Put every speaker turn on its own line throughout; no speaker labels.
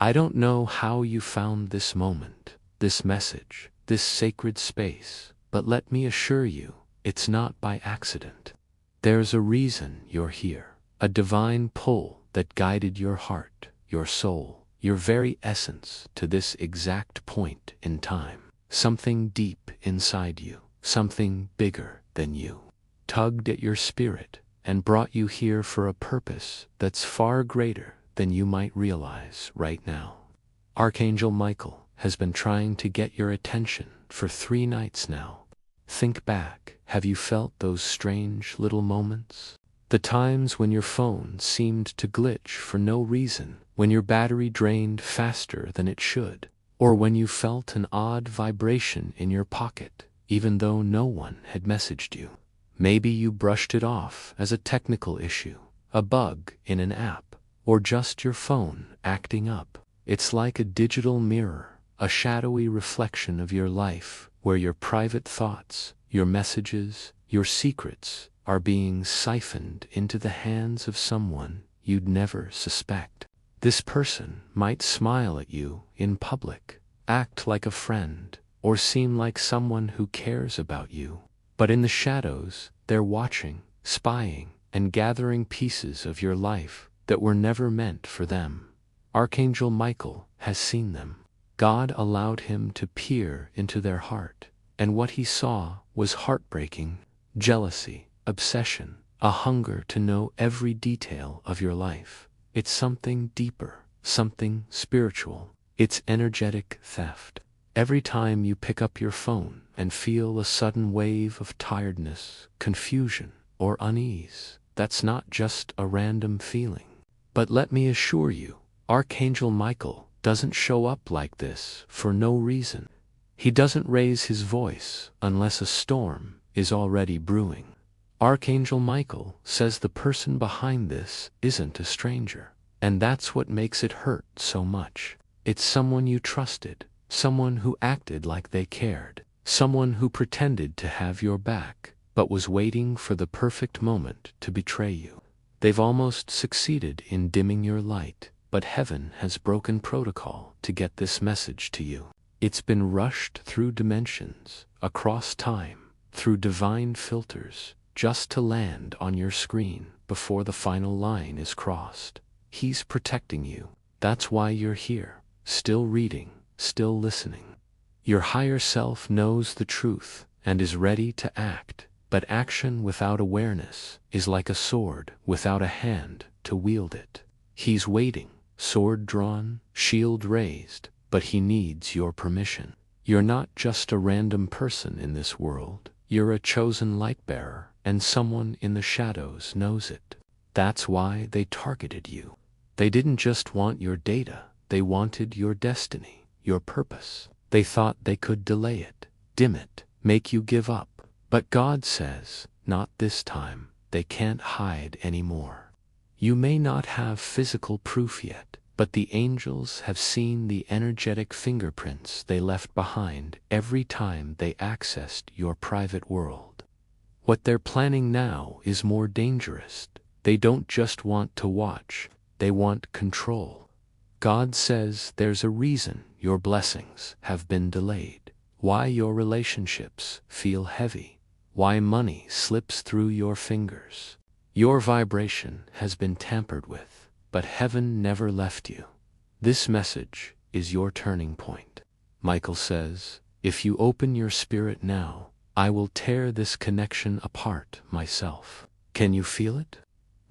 I don't know how you found this moment, this message, this sacred space, but let me assure you, it's not by accident. There's a reason you're here, a divine pull that guided your heart, your soul, your very essence to this exact point in time. Something deep inside you, something bigger than you, tugged at your spirit and brought you here for a purpose that's far greater than you might realize right now. Archangel Michael has been trying to get your attention for 3 nights now. Think back, have you felt those strange little moments? The times when your phone seemed to glitch for no reason, when your battery drained faster than it should, or when you felt an odd vibration in your pocket, even though no one had messaged you. Maybe you brushed it off as a technical issue, a bug in an app, or just your phone acting up. It's like a digital mirror, a shadowy reflection of your life, where your private thoughts, your messages, your secrets are being siphoned into the hands of someone you'd never suspect. This person might smile at you in public, act like a friend, or seem like someone who cares about you. But in the shadows, they're watching, spying, and gathering pieces of your life that were never meant for them. Archangel Michael has seen them. God allowed him to peer into their heart, and what he saw was heartbreaking, jealousy, obsession, a hunger to know every detail of your life. It's something deeper, something spiritual. It's energetic theft. Every time you pick up your phone and feel a sudden wave of tiredness, confusion, or unease, that's not just a random feeling. But let me assure you, Archangel Michael doesn't show up like this for no reason. He doesn't raise his voice unless a storm is already brewing. Archangel Michael says the person behind this isn't a stranger, and that's what makes it hurt so much. It's someone you trusted, someone who acted like they cared, someone who pretended to have your back, but was waiting for the perfect moment to betray you. They've almost succeeded in dimming your light, but heaven has broken protocol to get this message to you. It's been rushed through dimensions, across time, through divine filters, just to land on your screen before the final line is crossed. He's protecting you. That's why you're here, still reading, still listening. Your higher self knows the truth and is ready to act, but action without awareness is like a sword without a hand to wield it. He's waiting, sword drawn, shield raised, but he needs your permission. You're not just a random person in this world. You're a chosen light bearer, and someone in the shadows knows it. That's why they targeted you. They didn't just want your data, they wanted your destiny, your purpose. They thought they could delay it, dim it, make you give up. But God says, not this time. They can't hide anymore. You may not have physical proof yet, but the angels have seen the energetic fingerprints they left behind every time they accessed your private world. What they're planning now is more dangerous. They don't just want to watch, they want control. God says there's a reason your blessings have been delayed, why your relationships feel heavy, why money slips through your fingers. Your vibration has been tampered with, but heaven never left you. This message is your turning point. Michael says, if you open your spirit now, I will tear this connection apart myself. Can you feel it?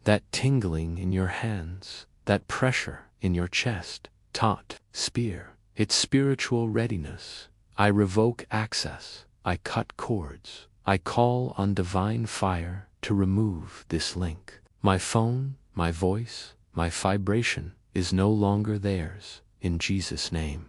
That tingling in your hands, that pressure in your chest, taut, spear. It's spiritual readiness. I revoke access. I cut cords. I call on divine fire to remove this link. My phone, my voice, my vibration is no longer theirs, in Jesus' name.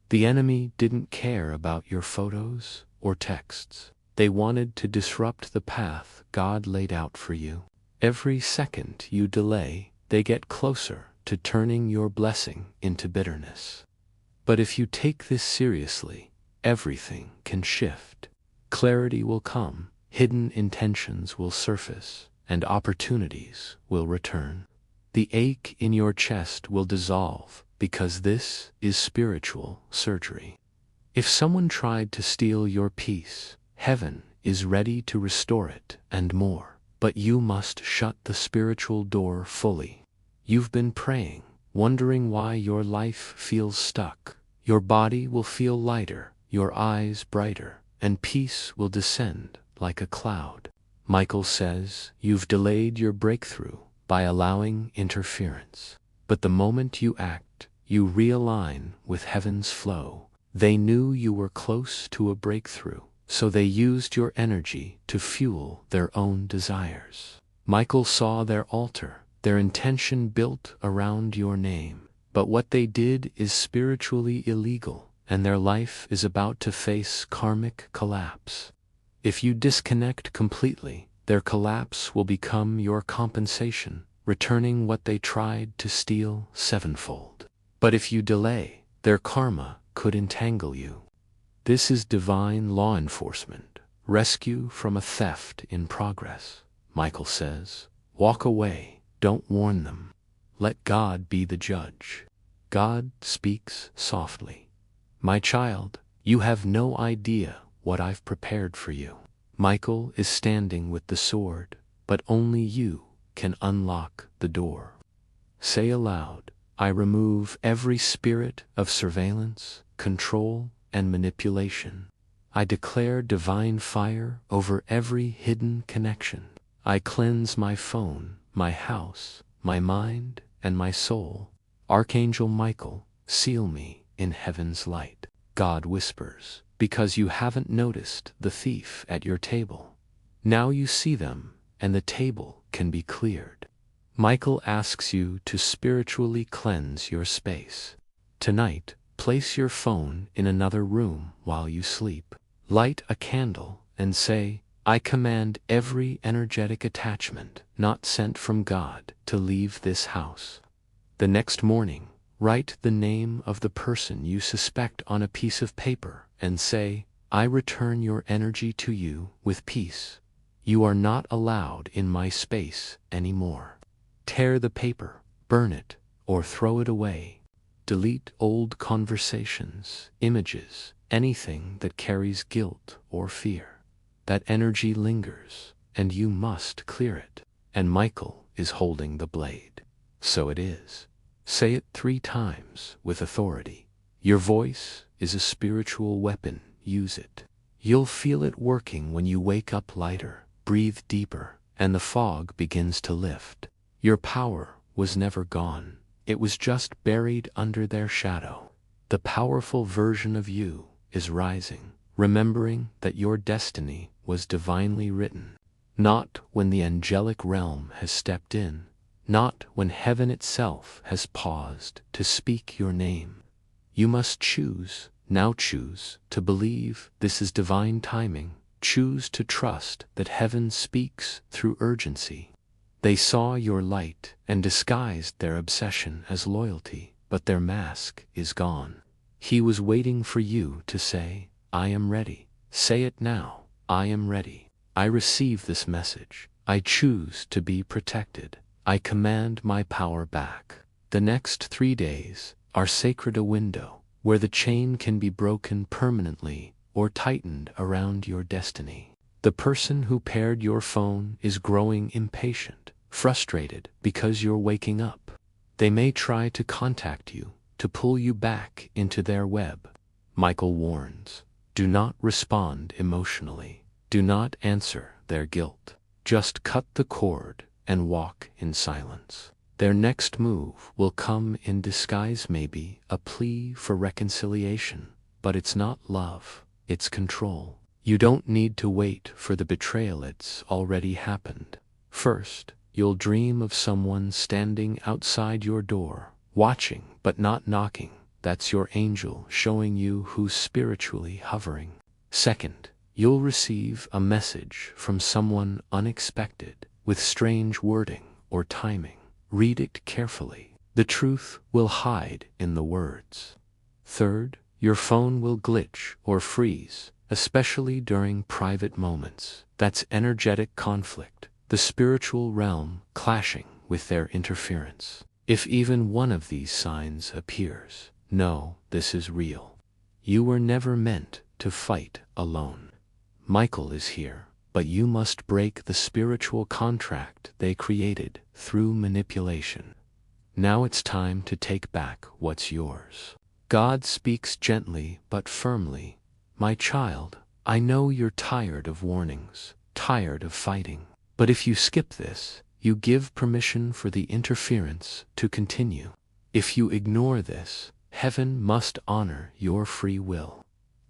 The enemy didn't care about your photos or texts. They wanted to disrupt the path God laid out for you. Every second you delay, they get closer to turning your blessing into bitterness. But if you take this seriously, everything can shift. Clarity will come, hidden intentions will surface, and opportunities will return. The ache in your chest will dissolve, because this is spiritual surgery. If someone tried to steal your peace, heaven is ready to restore it and more. But you must shut the spiritual door fully. You've been praying, wondering why your life feels stuck. Your body will feel lighter, your eyes brighter, and peace will descend like a cloud. Michael says you've delayed your breakthrough by allowing interference. But the moment you act, you realign with heaven's flow. They knew you were close to a breakthrough, so they used your energy to fuel their own desires. Michael saw their altar, their intention built around your name. But what they did is spiritually illegal, and their life is about to face karmic collapse. If you disconnect completely, their collapse will become your compensation, returning what they tried to steal sevenfold. But if you delay, their karma could entangle you. This is divine law enforcement, rescue from a theft in progress. Michael says, walk away, don't warn them. Let God be the judge. God speaks softly. My child, you have no idea what I've prepared for you. Michael is standing with the sword, but only you can unlock the door. Say aloud, I remove every spirit of surveillance, control, and manipulation. I declare divine fire over every hidden connection. I cleanse my phone, my house, my mind, and my soul. Archangel Michael, seal me in heaven's light. God whispers, because you haven't noticed the thief at your table. Now you see them, and the table can be cleared. Michael asks you to spiritually cleanse your space. Tonight, place your phone in another room while you sleep. Light a candle and say, I command every energetic attachment not sent from God to leave this house. The next morning, write the name of the person you suspect on a piece of paper and say, I return your energy to you with peace. You are not allowed in my space anymore. Tear the paper, burn it, or throw it away. Delete old conversations, images, anything that carries guilt or fear. That energy lingers, and you must clear it. And Michael is holding the blade. So it is. Say it 3 times with authority. Your voice is a spiritual weapon. Use it. You'll feel it working when you wake up lighter, breathe deeper, and the fog begins to lift. Your power was never gone. It was just buried under their shadow. The powerful version of you is rising, remembering that your destiny was divinely written. Not when the angelic realm has stepped in, not when heaven itself has paused to speak your name. You must choose, now choose, to believe this is divine timing. Choose to trust that heaven speaks through urgency. They saw your light and disguised their obsession as loyalty, but their mask is gone. He was waiting for you to say, I am ready. Say it now, I am ready. I receive this message. I choose to be protected. I command my power back. The next 3 days are sacred, a window where the chain can be broken permanently or tightened around your destiny. The person who paired your phone is growing impatient, frustrated because you're waking up. They may try to contact you, to pull you back into their web. Michael warns, do not respond emotionally. Do not answer their guilt. Just cut the cord and walk in silence. Their next move will come in disguise, maybe a plea for reconciliation, but it's not love, it's control. You don't need to wait for the betrayal, it's already happened. First, you'll dream of someone standing outside your door, watching but not knocking. That's your angel showing you who's spiritually hovering. Second, you'll receive a message from someone unexpected, with strange wording or timing. Read it carefully. The truth will hide in the words. Third, your phone will glitch or freeze, especially during private moments. That's energetic conflict, the spiritual realm clashing with their interference. If even one of these signs appears, know this is real. You were never meant to fight alone. Michael is here, but you must break the spiritual contract they created through manipulation. Now it's time to take back what's yours. God speaks gently but firmly. My child, I know you're tired of warnings, tired of fighting. But if you skip this, you give permission for the interference to continue. If you ignore this, heaven must honor your free will.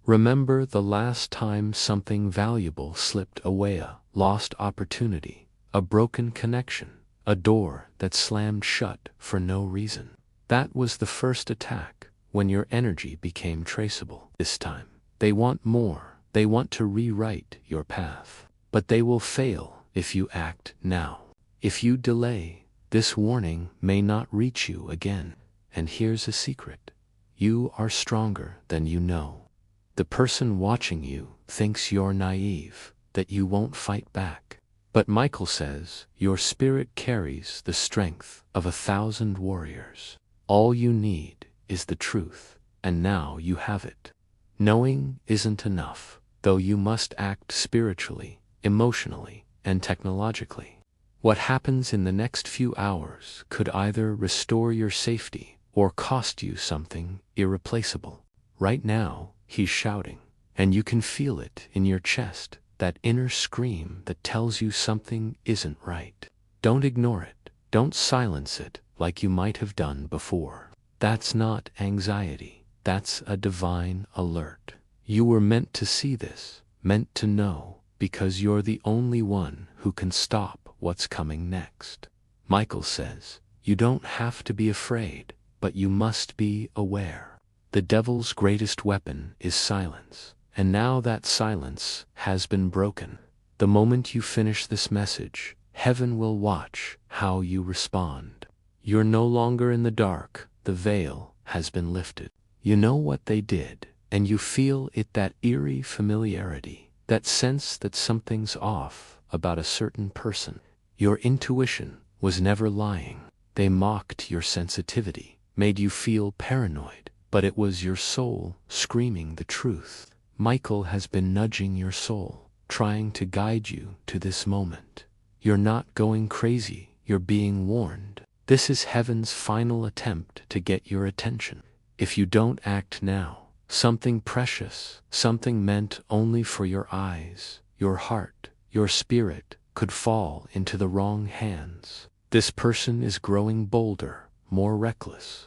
Remember the last time something valuable slipped away, a lost opportunity, a broken connection, a door that slammed shut for no reason. That was the first attack, when your energy became traceable. This time, they want more. They want to rewrite your path. But they will fail if you act now. If you delay, this warning may not reach you again. And here's a secret. You are stronger than you know. The person watching you thinks you're naive, that you won't fight back. But Michael says your spirit carries the strength of 1,000 warriors. All you need is the truth, and now you have it. Knowing isn't enough, though you must act spiritually, emotionally, and technologically. What happens in the next few hours could either restore your safety or cost you something irreplaceable. Right now, he's shouting, and you can feel it in your chest, that inner scream that tells you something isn't right. Don't ignore it. Don't silence it like you might have done before. That's not anxiety. That's a divine alert. You were meant to see this, meant to know, because you're the only one who can stop what's coming next. Michael says, you don't have to be afraid, but you must be aware. The devil's greatest weapon is silence, and now that silence has been broken. The moment you finish this message, heaven will watch how you respond. You're no longer in the dark. The veil has been lifted. You know what they did, and you feel it, that eerie familiarity, that sense that something's off about a certain person. Your intuition was never lying. They mocked your sensitivity, made you feel paranoid, but it was your soul screaming the truth. Michael has been nudging your soul, trying to guide you to this moment. You're not going crazy, you're being warned. This is heaven's final attempt to get your attention. If you don't act now, something precious, something meant only for your eyes, your heart, your spirit, could fall into the wrong hands. This person is growing bolder, more reckless.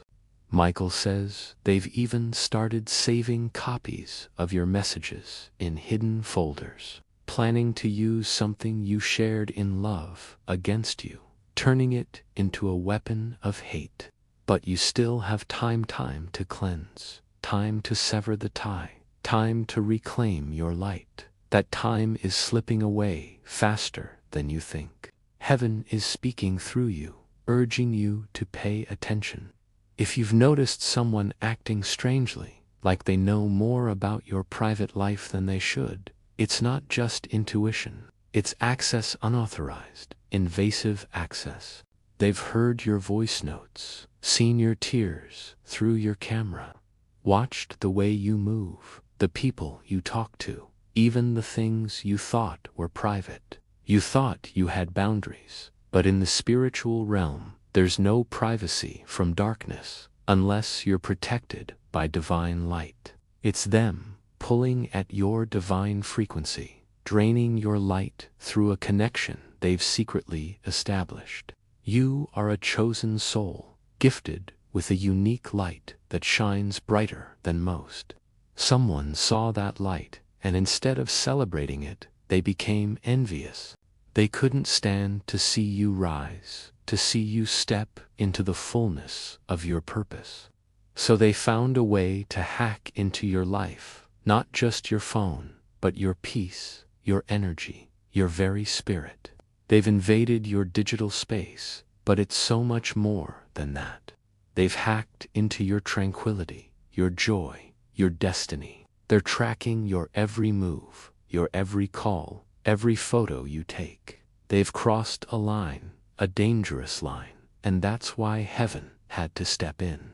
Michael says they've even started saving copies of your messages in hidden folders, planning to use something you shared in love against you, turning it into a weapon of hate. But you still have time to cleanse, time to sever the tie, time to reclaim your light. That time is slipping away faster than you think. Heaven is speaking through you, urging you to pay attention. If you've noticed someone acting strangely, like they know more about your private life than they should, it's not just intuition. It's access unauthorized, invasive access. They've heard your voice notes, seen your tears through your camera, watched the way you move, the people you talk to, even the things you thought were private. You thought you had boundaries, but in the spiritual realm, there's no privacy from darkness unless you're protected by divine light. It's them pulling at your divine frequency, draining your light through a connection they've secretly established. You are a chosen soul, gifted with a unique light that shines brighter than most. Someone saw that light, and instead of celebrating it, they became envious. They couldn't stand to see you rise, to see you step into the fullness of your purpose. So they found a way to hack into your life, not just your phone, but your peace, your energy, your very spirit. They've invaded your digital space, but it's so much more than that. They've hacked into your tranquility, your joy, your destiny. They're tracking your every move, your every call, every photo you take. They've crossed a line, a dangerous line, and that's why heaven had to step in.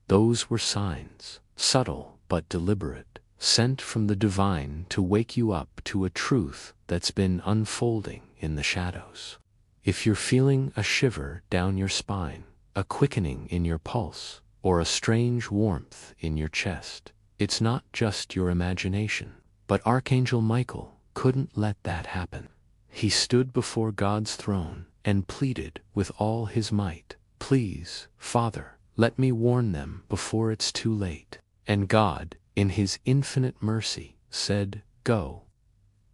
Those were signs, subtle but deliberate, sent from the divine to wake you up to a truth that's been unfolding in the shadows. If you're feeling a shiver down your spine, a quickening in your pulse, or a strange warmth in your chest, it's not just your imagination. But Archangel Michael couldn't let that happen. He stood before God's throne and pleaded with all his might, "Please, Father, let me warn them before it's too late." And God, in his infinite mercy, said, "Go."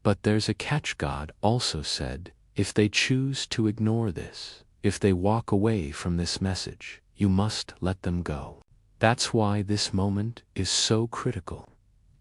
But there's a catch. God also said, if they choose to ignore this, if they walk away from this message, you must let them go. That's why this moment is so critical.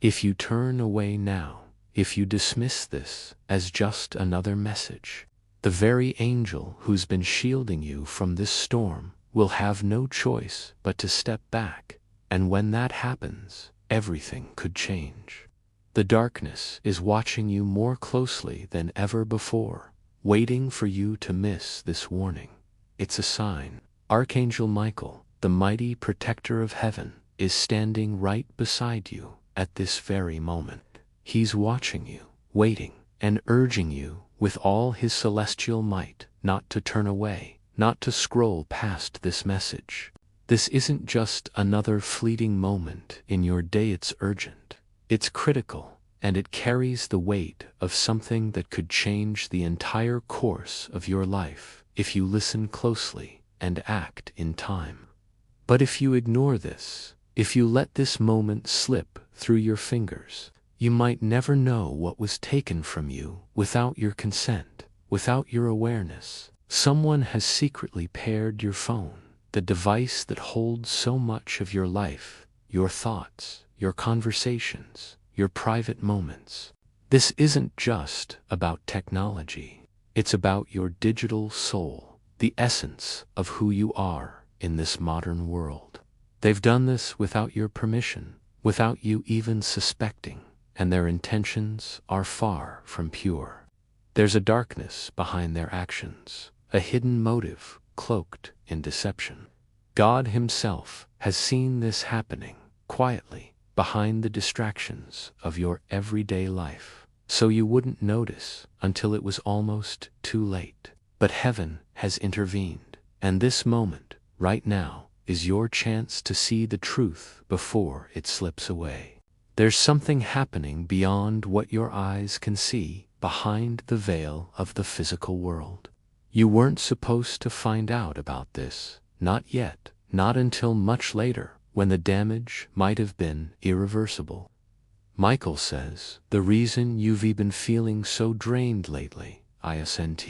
If you turn away now, if you dismiss this as just another message, the very angel who's been shielding you from this storm will have no choice but to step back. And when that happens, everything could change. The darkness is watching you more closely than ever before, waiting for you to miss this warning. It's a sign. Archangel Michael, the mighty protector of heaven, is standing right beside you at this very moment. He's watching you, waiting, and urging you with all his celestial might not to turn away, not to scroll past this message. This isn't just another fleeting moment in your day. It's urgent, it's critical, and it carries the weight of something that could change the entire course of your life if you listen closely and act in time. But if you ignore this, if you let this moment slip through your fingers, you might never know what was taken from you without your consent, without your awareness. Someone has secretly paired your phone, the device that holds so much of your life, your thoughts, your conversations, your private moments. This isn't just about technology. It's about your digital soul, the essence of who you are in this modern world. They've done this without your permission, without you even suspecting, and their intentions are far from pure. There's a darkness behind their actions, a hidden motive cloaked in deception. God himself has seen this happening quietly behind the distractions of your everyday life, so you wouldn't notice until it was almost too late. But heaven has intervened, and this moment, right now, is your chance to see the truth before it slips away. There's something happening beyond what your eyes can see, behind the veil of the physical world. You weren't supposed to find out about this, not yet, not until much later, when the damage might have been irreversible. Michael says, the reason you've been feeling so drained lately, isn't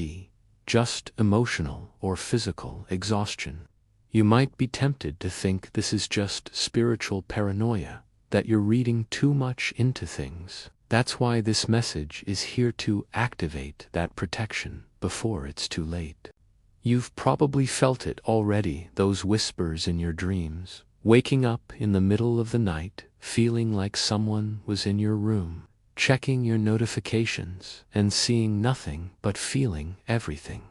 just emotional or physical exhaustion. You might be tempted to think this is just spiritual paranoia, that you're reading too much into things. That's why this message is here to activate that protection before it's too late. You've probably felt it already, those whispers in your dreams, waking up in the middle of the night, feeling like someone was in your room, checking your notifications and seeing nothing but feeling everything.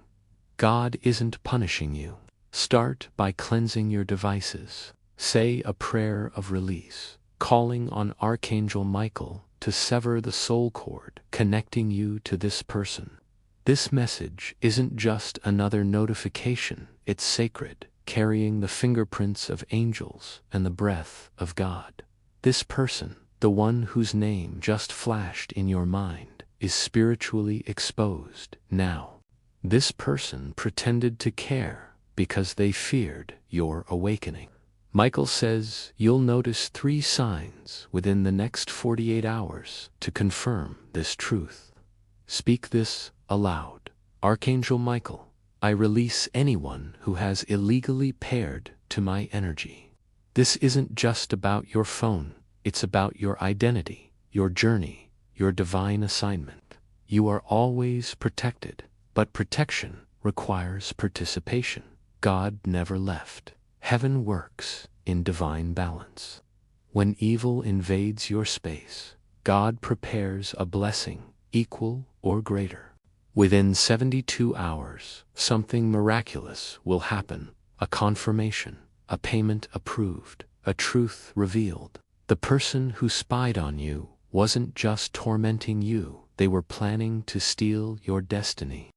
God isn't punishing you. Start by cleansing your devices. Say a prayer of release, calling on Archangel Michael to sever the soul cord connecting you to this person. This message isn't just another notification, it's sacred, carrying the fingerprints of angels and the breath of God. This person, the one whose name just flashed in your mind, is spiritually exposed now. This person pretended to care because they feared your awakening. Michael says you'll notice 3 signs within the next 48 hours to confirm this truth. Speak this aloud. Archangel Michael, I release anyone who has illegally paired to my energy. This isn't just about your phone, it's about your identity, your journey, your divine assignment. You are always protected, but protection requires participation. God never left. Heaven works in divine balance. When evil invades your space, God prepares a blessing equal or greater. Within 72 hours, something miraculous will happen. a confirmation, a payment approved, a truth revealed. The person who spied on you wasn't just tormenting you, they were planning to steal your destiny.